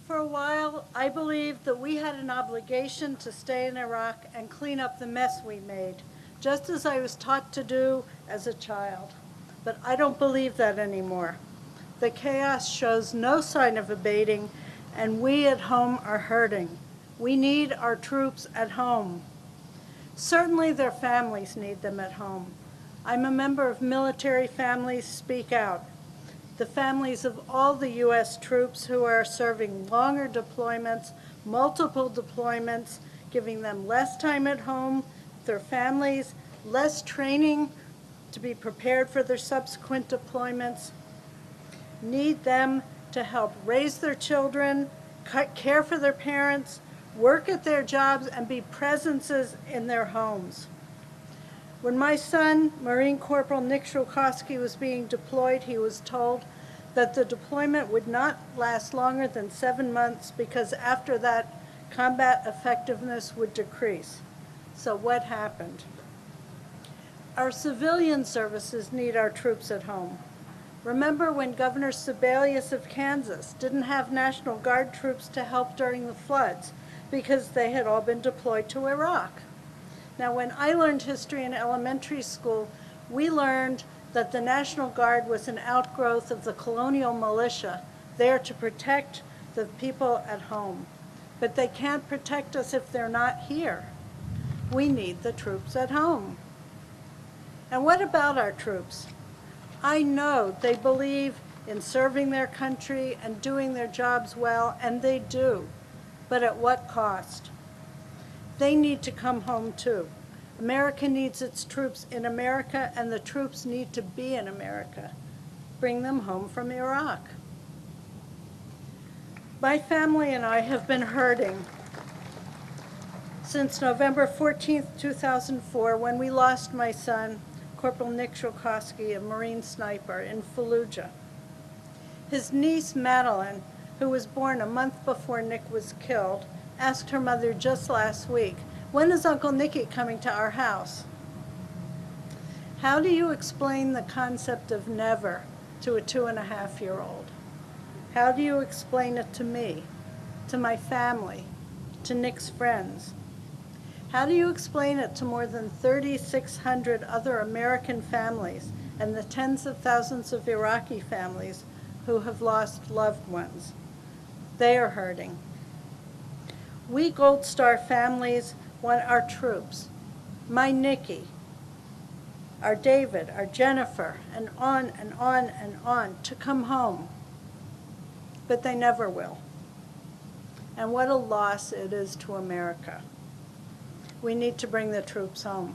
For a while, I believed that we had an obligation to stay in Iraq and clean up the mess we made, just as I was taught to do as a child. But I don't believe that anymore. The chaos shows no sign of abating, and we at home are hurting. We need our troops at home. Certainly their families need them at home. I'm a member of Military Families Speak Out, the families of all the U.S. troops who are serving longer deployments, multiple deployments, giving them less time at home, their families, less training to be prepared for their subsequent deployments, need them to help raise their children, care for their parents, work at their jobs, and be presences in their homes. When my son, Marine Corporal Nick Shulkowski, was being deployed, he was told that the deployment would not last longer than 7 months because after that, combat effectiveness would decrease. So what happened? Our civilian services need our troops at home. Remember when Governor Sebelius of Kansas didn't have National Guard troops to help during the floods because they had all been deployed to Iraq? Now, when I learned history in elementary school, we learned that the National Guard was an outgrowth of the colonial militia, there to protect the people at home. But they can't protect us if they're not here. We need the troops at home. And what about our troops? I know they believe in serving their country and doing their jobs well, and they do. But at what cost? They need to come home too. America needs its troops in America, and the troops need to be in America. Bring them home from Iraq. My family and I have been hurting since November 14th, 2004, when we lost my son, Corporal Nick Shulkowski, a Marine sniper in Fallujah. His niece, Madeline, who was born a month before Nick was killed, asked her mother just last week, "When is Uncle Nicky coming to our house?" How do you explain the concept of never to a 2.5-year-old? How do you explain it to me, to my family, to Nick's friends? How do you explain it to more than 3,600 other American families and the tens of thousands of Iraqi families who have lost loved ones? They are hurting. We Gold Star families want our troops, my Nikki, our David, our Jennifer, and on and on and on, to come home. But they never will. And what a loss it is to America. We need to bring the troops home.